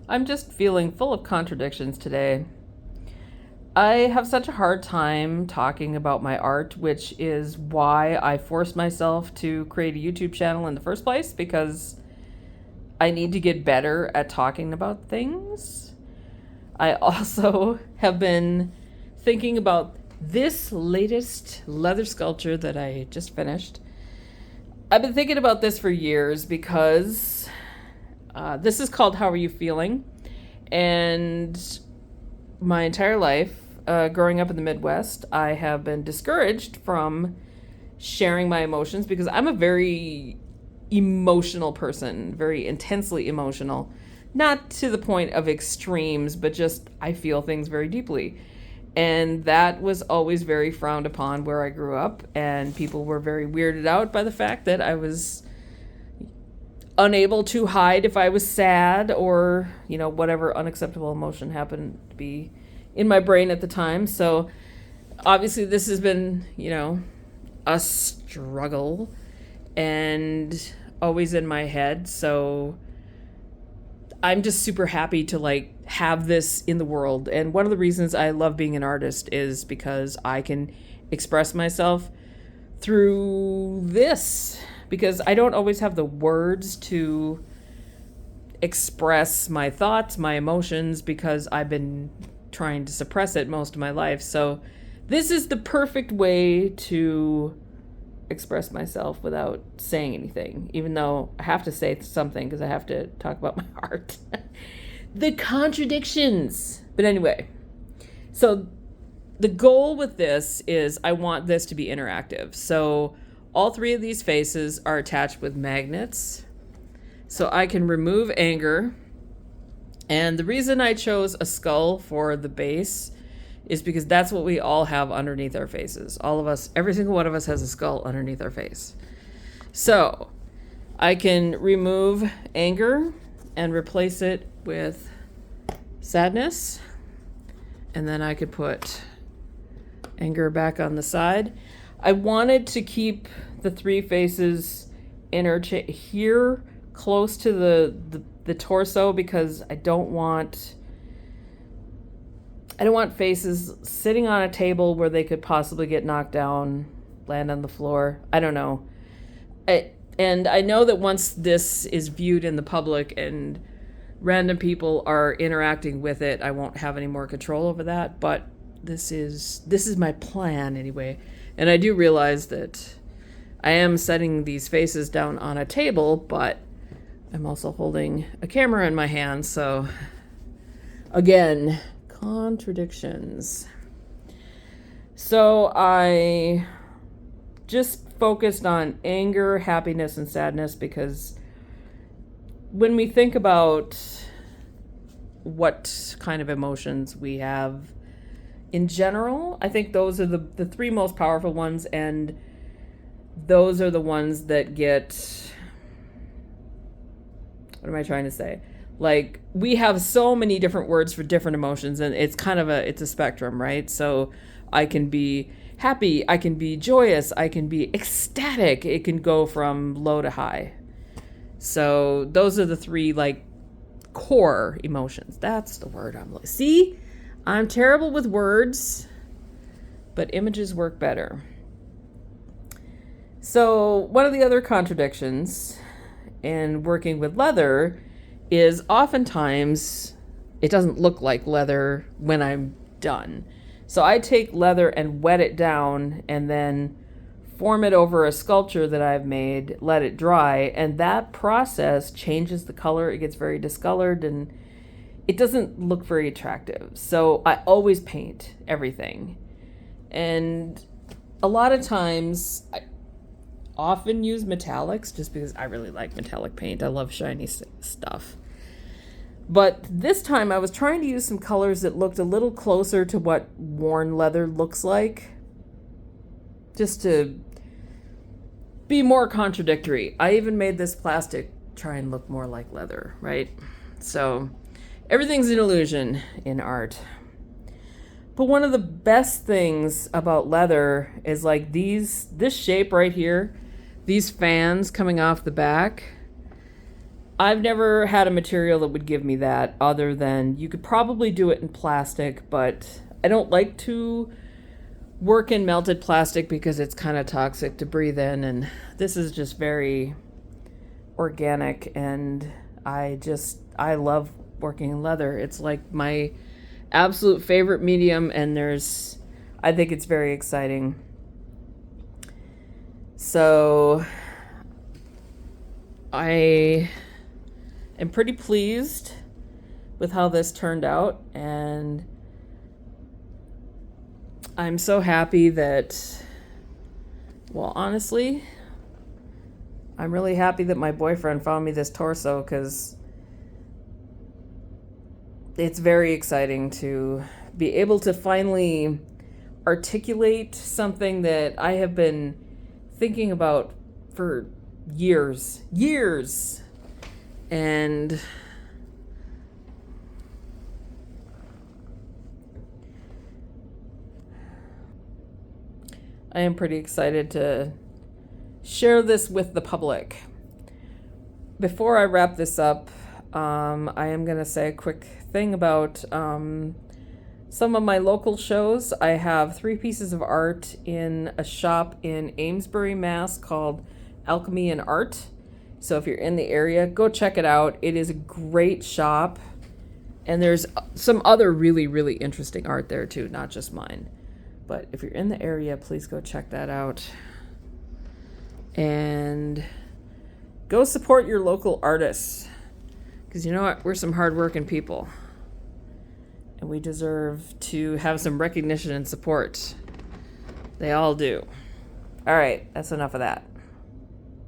I'm just feeling full of contradictions today. I have such a hard time talking about my art, which is why I forced myself to create a YouTube channel in the first place, because I need to get better at talking about things. I also have been thinking about this latest leather sculpture that I just finished. I've been thinking about this for years because this is called How Are You Feeling? And my entire life, growing up in the Midwest, I have been discouraged from sharing my emotions because I'm a very emotional person, very intensely emotional. Not to the point of extremes, but just I feel things very deeply. And that was always very frowned upon where I grew up, and people were very weirded out by the fact that I was unable to hide if I was sad or, whatever unacceptable emotion happened to be in my brain at the time. So obviously this has been, a struggle and always in my head. So I'm just super happy to have this in the world. And one of the reasons I love being an artist is because I can express myself through this, because I don't always have the words to express my thoughts, my emotions, because I've been trying to suppress it most of my life. So this is the perfect way to express myself without saying anything, even though I have to say something because I have to talk about my art. The contradictions. But anyway, so the goal with this is I want this to be interactive. So all three of these faces are attached with magnets. So I can remove anger. And the reason I chose a skull for the base is because that's what we all have underneath our faces. All of us, every single one of us has a skull underneath our face. So I can remove anger and replace it with sadness. And then I could put anger back on the side. I wanted to keep the three faces here close to the torso, because I don't want faces sitting on a table where they could possibly get knocked down, land on the floor. I don't know. And I know that once this is viewed in the public and random people are interacting with it, I won't have any more control over that. But this is my plan anyway. And I do realize that I am setting these faces down on a table, but I'm also holding a camera in my hand. So again, contradictions. So I just focused on anger, happiness, and sadness, because when we think about what kind of emotions we have in general, I think those are the three most powerful ones, and those are the ones that get, what am I trying to say? We have so many different words for different emotions, and it's kind of it's a spectrum, right? So I can be happy, I can be joyous, I can be ecstatic. It can go from low to high. So those are the three core emotions. That's the word see? I'm terrible with words, but images work better. So one of the other contradictions in working with leather is oftentimes it doesn't look like leather when I'm done. So I take leather and wet it down and then form it over a sculpture that I've made, let it dry, and that process changes the color. It gets very discolored and it doesn't look very attractive. So I always paint everything. And a lot of times I often use metallics just because I really like metallic paint. I love shiny stuff. But this time I was trying to use some colors that looked a little closer to what worn leather looks like, just to be more contradictory. I even made this plastic try and look more like leather, right? So everything's an illusion in art. But one of the best things about leather is this shape right here, these fans coming off the back. I've never had a material that would give me that, other than you could probably do it in plastic, but I don't like to work in melted plastic because it's kind of toxic to breathe in, and this is just very organic, and I love working in leather. It's like my absolute favorite medium, and I think it's very exciting. So I am pretty pleased with how this turned out, and I'm so happy that, well, honestly, I'm really happy that my boyfriend found me this torso, because it's very exciting to be able to finally articulate something that I have been thinking about for years. And I am pretty excited to share this with the public. Before I wrap this up, I am going to say a quick thing about some of my local shows. I have 3 pieces of art in a shop in Amesbury, Mass. called Alchemy and Art. So if you're in the area, go check it out. It is a great shop. And there's some other really, really interesting art there too, not just mine. But if you're in the area, please go check that out. And go support your local artists. Because you know what? We're some hardworking people. And we deserve to have some recognition and support. They all do. All right, that's enough of that.